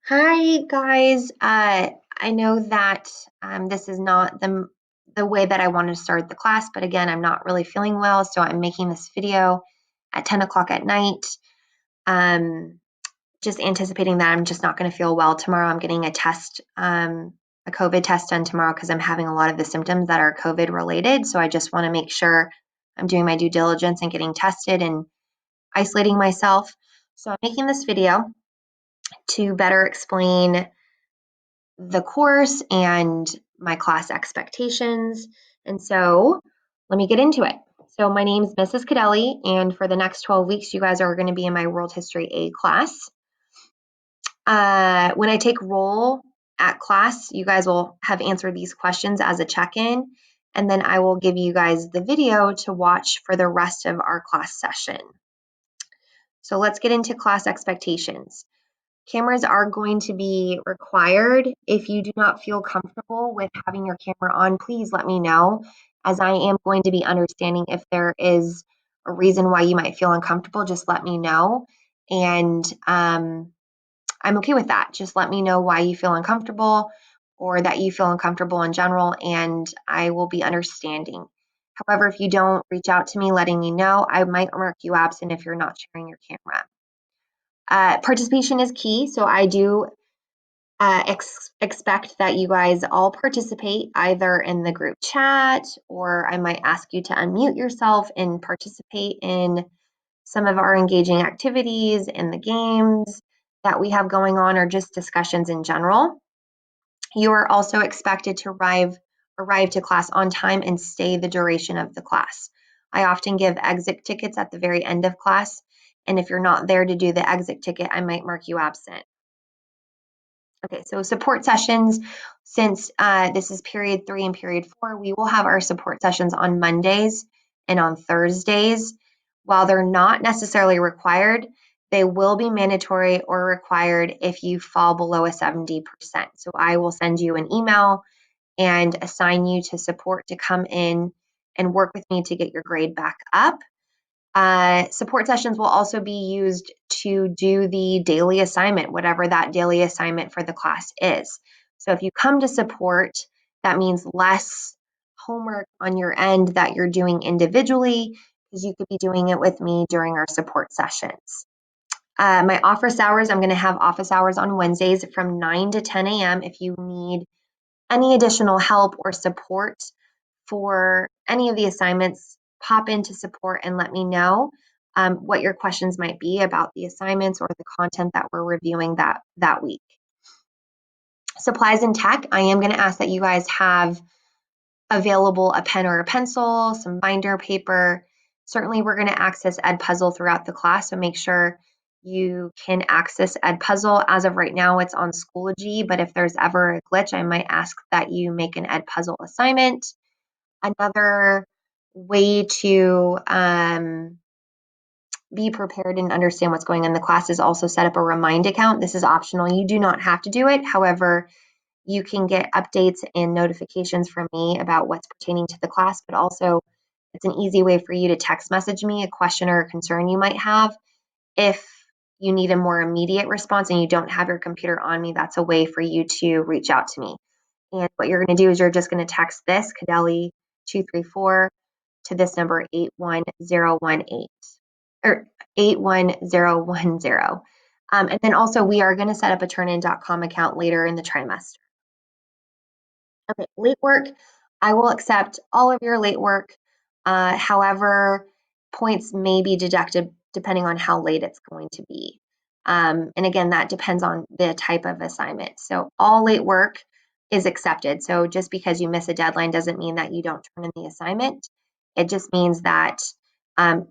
Hi guys. I know that this is not the way that I want to start the class, but again, I'm not really feeling well, so I'm making this video at 10 o'clock at night. Um, just anticipating that I'm just not going to feel well tomorrow. I'm getting a COVID test done tomorrow because I'm having a lot of the symptoms that are COVID related. So I just want to make sure I'm doing my due diligence and getting tested and isolating myself. So I'm making this video to better explain the course and my class expectations. And so let me get into it. So my name is Mrs. Cadelli, and for the next 12 weeks, you guys are going to be in my World History A class. When I take roll at class, you guys will have answered these questions as a check-in, and then I will give you guys the video to watch for the rest of our class session. So let's get into class expectations. Cameras are going to be required. If you do not feel comfortable with having your camera on, please let me know, as I am going to be understanding if there is a reason why you might feel uncomfortable. Just let me know. And I'm okay with that. Just let me know why you feel uncomfortable or that you feel uncomfortable in general, and I will be understanding. However, if you don't reach out to me letting me know, I might mark you absent if you're not sharing your camera. Participation is key, so I do expect that you guys all participate either in the group chat, or I might ask you to unmute yourself and participate in some of our engaging activities and the games that we have going on, or just discussions in general. You are also expected to arrive to class on time and stay the duration of the class. I often give exit tickets at the very end of class, and if you're not there to do the exit ticket, I might mark you absent. Okay, so support sessions, since this is period 3 and period 4, we will have our support sessions on Mondays and on Thursdays. While they're not necessarily required, they will be mandatory or required if you fall below a 70%. So I will send you an email and assign you to support to come in and work with me to get your grade back up. Support sessions will also be used to do the daily assignment, whatever that daily assignment for the class is. So if you come to support, that means less homework on your end that you're doing individually, because you could be doing it with me during our support sessions. My office hours, I'm going to have office hours on Wednesdays from 9 to 10 a.m. If you need any additional help or support for any of the assignments, pop into support and let me know what your questions might be about the assignments or the content that we're reviewing that week. Supplies and tech, I am going to ask that you guys have available a pen or a pencil, some binder paper. Certainly we're going to access Edpuzzle throughout the class, so make sure you can access Edpuzzle. As of right now, it's on Schoology, but if there's ever a glitch, I might ask that you make an Edpuzzle assignment. Another way to be prepared and understand what's going on in the class is also set up a Remind account. This is optional. You do not have to do it. However, you can get updates and notifications from me about what's pertaining to the class, but also it's an easy way for you to text message me a question or a concern you might have. If you need a more immediate response and you don't have your computer on me, that's a way for you to reach out to me. And what you're going to do is you're just going to text this, Cadelli 234, to this number 81018 or 81010. And then also we are going to set up a turnin.com account later in the trimester. Okay, late work, I will accept all of your late work. However, points may be deducted depending on how late it's going to be. And again, that depends on the type of assignment. So all late work is accepted. So just because you miss a deadline doesn't mean that you don't turn in the assignment. It just means that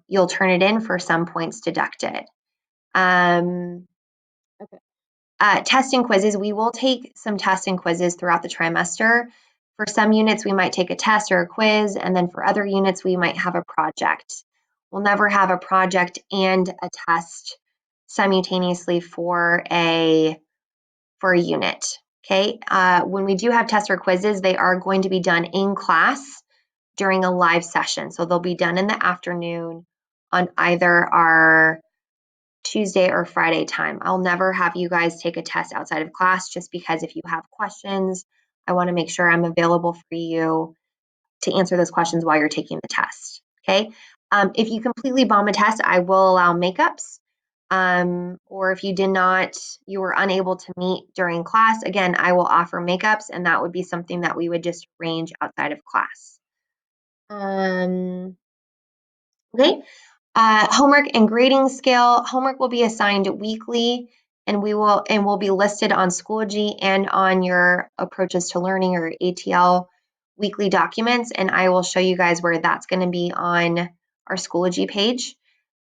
you'll turn it in for some points deducted. Okay. Tests and quizzes, we will take some tests and quizzes throughout the trimester. For some units, we might take a test or a quiz, and then for other units, we might have a project. We'll never have a project and a test simultaneously for a unit. Okay. When we do have tests or quizzes, they are going to be done in class during a live session. So they'll be done in the afternoon on either our Tuesday or Friday time. I'll never have you guys take a test outside of class just because if you have questions, I want to make sure I'm available for you to answer those questions while you're taking the test. Okay. If you completely bomb a test, I will allow makeups. Or if you were unable to meet during class, again, I will offer makeups, and that would be something that we would just arrange outside of class. Okay. Homework and grading scale. Homework will be assigned weekly, and will be listed on Schoology and on your Approaches to Learning or ATL weekly documents. And I will show you guys where that's going to be on our Schoology page.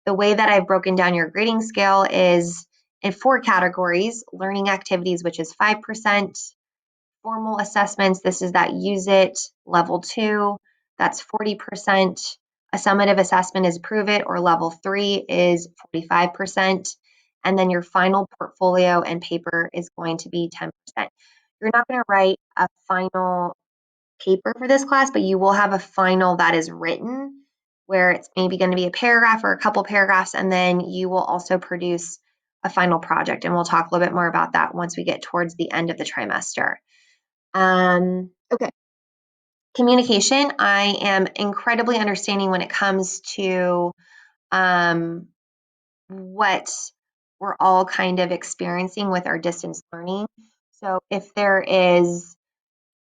The way that I've broken down your grading scale is in 4 categories: learning activities, which is 5%; formal assessments, this is that use it level 2, that's 40%. A summative assessment is prove it, or level 3 is 45%. And then your final portfolio and paper is going to be 10%. You're not going to write a final paper for this class, but you will have a final that is written where it's maybe going to be a paragraph or a couple paragraphs, and then you will also produce a final project. And we'll talk a little bit more about that once we get towards the end of the trimester. Okay. Communication, I am incredibly understanding when it comes to what we're all kind of experiencing with our distance learning. So if there is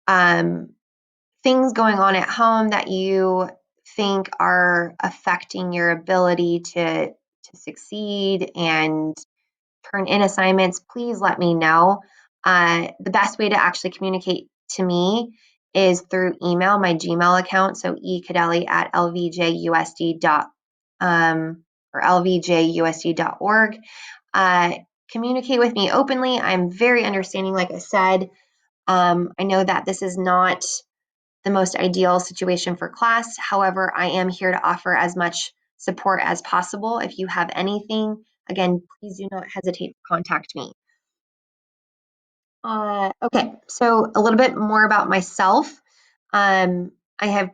things going on at home that you think are affecting your ability to succeed and turn in assignments, please let me know. The best way to actually communicate to me is through email, my Gmail account. So ecadelli at lvjusd.org. Communicate with me openly. I'm very understanding, like I said. I know that this is not the most ideal situation for class. However, I am here to offer as much support as possible. If you have anything, again, please do not hesitate to contact me. Okay, so a little bit more about myself. I have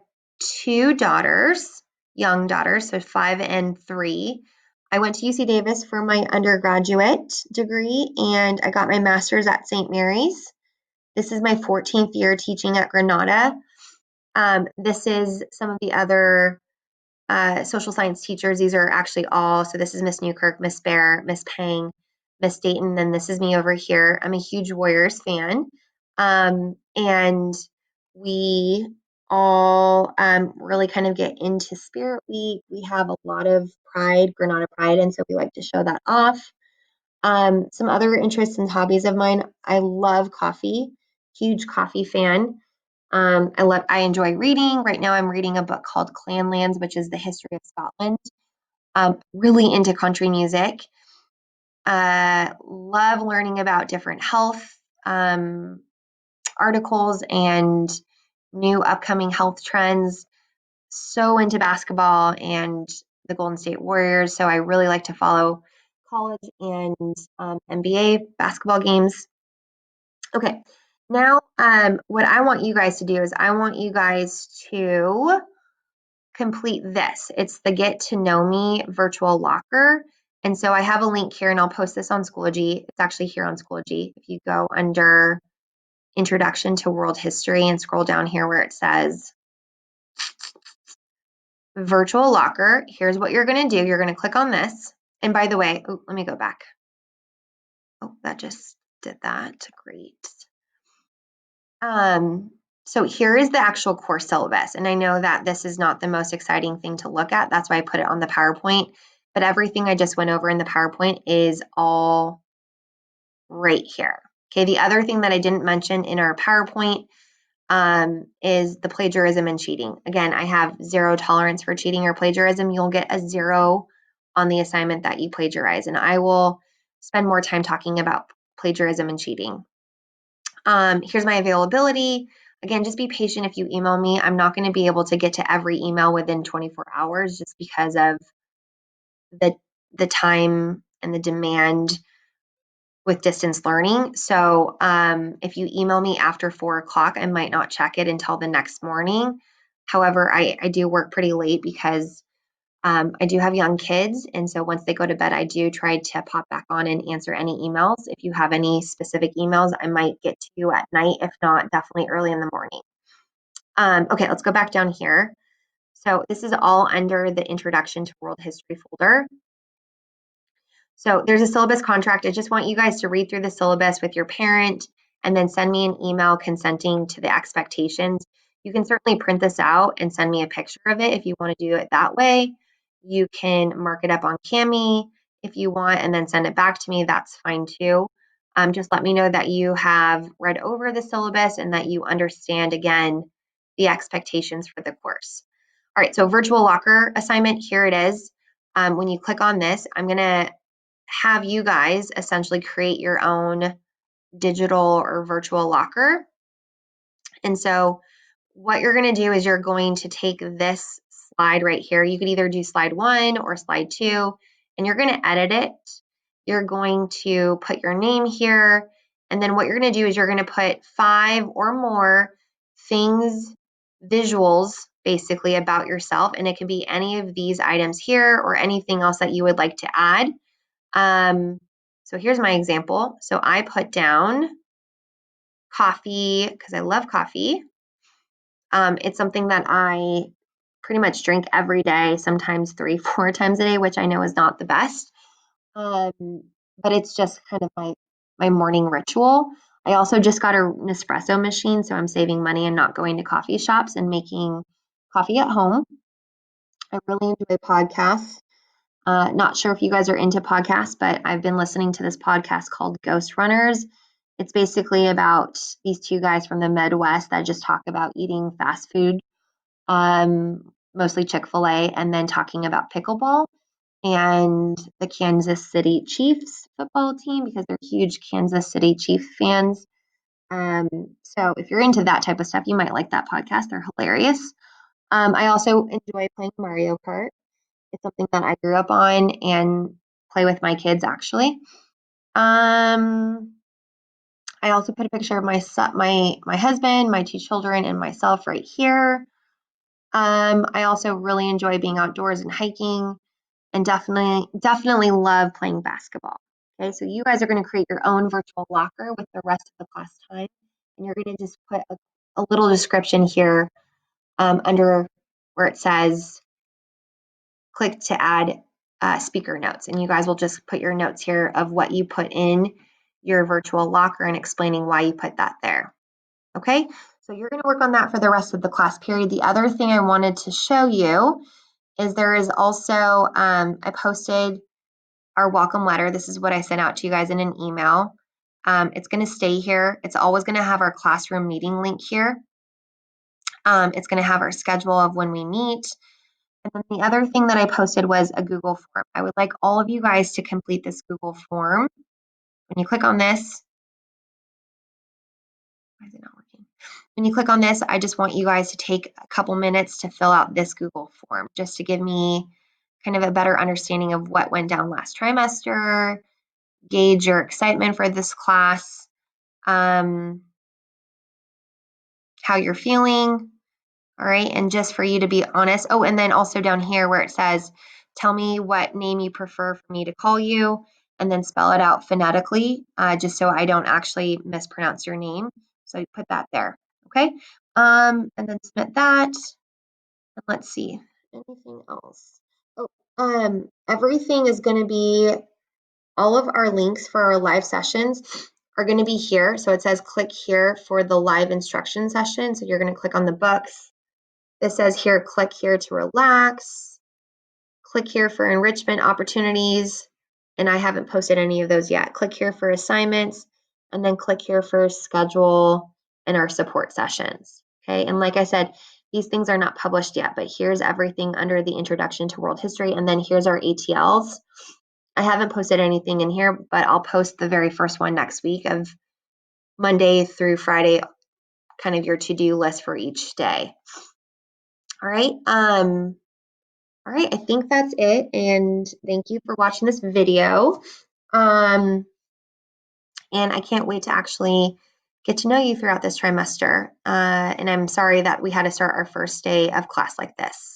2 daughters, young daughters, so 5 and 3. I went to UC Davis for my undergraduate degree, and I got my master's at St. Mary's. This is my 14th year teaching at Granada. This is some of the other social science teachers. These are actually all, so this is Miss Newkirk, Miss Bear, Miss Pang, Miss Dayton, and this is me over here. I'm a huge Warriors fan. And we all really kind of get into Spirit Week. We have a lot of pride, Granada pride, and so we like to show that off. Some other interests and hobbies of mine, I love coffee, huge coffee fan. I enjoy reading. Right now I'm reading a book called Clanlands, which is the history of Scotland. Really into country music. Love learning about different health articles and new upcoming health trends. So into basketball and the Golden State Warriors. So I really like to follow college and NBA basketball games. Okay, now what I want you guys to do is I want you guys to complete this. It's the Get to Know Me virtual locker. And so I have a link here and I'll post this on Schoology. It's actually here on Schoology. If you go under Introduction to World History and scroll down here where it says virtual locker, here's what you're going to do. You're going to click on this. And by the way, let me go back. Oh, that just did that. Great. So here is the actual course syllabus. And I know that this is not the most exciting thing to look at. That's why I put it on the PowerPoint. But everything I just went over in the PowerPoint is all right here. Okay, the other thing that I didn't mention in our PowerPoint is the plagiarism and cheating. Again, I have 0 tolerance for cheating or plagiarism. You'll get a 0 on the assignment that you plagiarize. And I will spend more time talking about plagiarism and cheating. Here's my availability. Again, just be patient if you email me. I'm not going to be able to get to every email within 24 hours just because of the time and the demand with distance learning. So if you email me after 4 o'clock, I might not check it until the next morning. However, I do work pretty late because I do have young kids, and so once they go to bed, I do try to pop back on and answer any emails. If you have any specific emails, I might get to you at night. If not, definitely early in the morning. Okay, let's go back down here. So this is all under the Introduction to World History folder. So there's a syllabus contract. I just want you guys to read through the syllabus with your parent and then send me an email consenting to the expectations. You can certainly print this out and send me a picture of it if you want to do it that way. You can mark it up on Kami if you want and then send it back to me. That's fine too. Just let me know that you have read over the syllabus and that you understand, again, the expectations for the course. All right, so virtual locker assignment, here it is. When you click on this, I'm going to have you guys essentially create your own digital or virtual locker. And so what you're going to do is you're going to take this slide right here. You could either do slide 1 or slide 2, and you're going to edit it. You're going to put your name here. And then what you're going to do is you're going to put 5 or more things, visuals, basically about yourself. And it can be any of these items here or anything else that you would like to add. So here's my example. So I put down coffee because I love coffee. It's something that I pretty much drink every day, sometimes 3, 4 times a day, which I know is not the best. But it's just kind of my morning ritual. I also just got an Nespresso machine, so I'm saving money and not going to coffee shops and making coffee at home. I really enjoy podcasts. Not sure if you guys are into podcasts, but I've been listening to this podcast called Ghost Runners. It's basically about these 2 guys from the Midwest that just talk about eating fast food, mostly Chick-fil-A, and then talking about pickleball and the Kansas City Chiefs football team because they're huge Kansas City Chief fans. So if you're into that type of stuff, you might like that podcast. They're hilarious. I also enjoy playing Mario Kart. It's something that I grew up on and play with my kids, actually. I also put a picture of my husband, my 2 children, and myself right here. I also really enjoy being outdoors and hiking, and definitely love playing basketball. Okay, so you guys are going to create your own virtual locker with the rest of the class time, and you're going to just put a little description here under where it says click to add speaker notes, and you guys will just put your notes here of what you put in your virtual locker and explaining why you put that there. Okay, so you're going to work on that for the rest of the class period. The other thing I wanted to show you is there is also, I posted our welcome letter. This is what I sent out to you guys in an email. It's going to stay here. It's always going to have our classroom meeting link here. It's going to have our schedule of when we meet. And then the other thing that I posted was a Google form. I would like all of you guys to complete this Google form. When you click on this, why is it not working? When you click on this, I just want you guys to take a couple minutes to fill out this Google form just to give me kind of a better understanding of what went down last trimester, gauge your excitement for this class, how you're feeling, all right, and just for you to be honest. Oh, and then also down here where it says, tell me what name you prefer for me to call you, and then spell it out phonetically, just so I don't actually mispronounce your name. So you put that there, okay? And then submit that, and let's see, anything else? Oh, everything is going to be, all of our links for our live sessions are going to be here. So it says click here for the live instruction session. So you're going to click on the books. This says here, click here to relax. Click here for enrichment opportunities. And I haven't posted any of those yet. Click here for assignments. And then click here for schedule and our support sessions. Okay. And like I said, these things are not published yet, but here's everything under the Introduction to World History. And then here's our ATLs. I haven't posted anything in here, but I'll post the very first one next week of Monday through Friday, kind of your to-do list for each day. All right. All right. I think that's it. And thank you for watching this video. And I can't wait to actually get to know you throughout this trimester. And I'm sorry that we had to start our first day of class like this.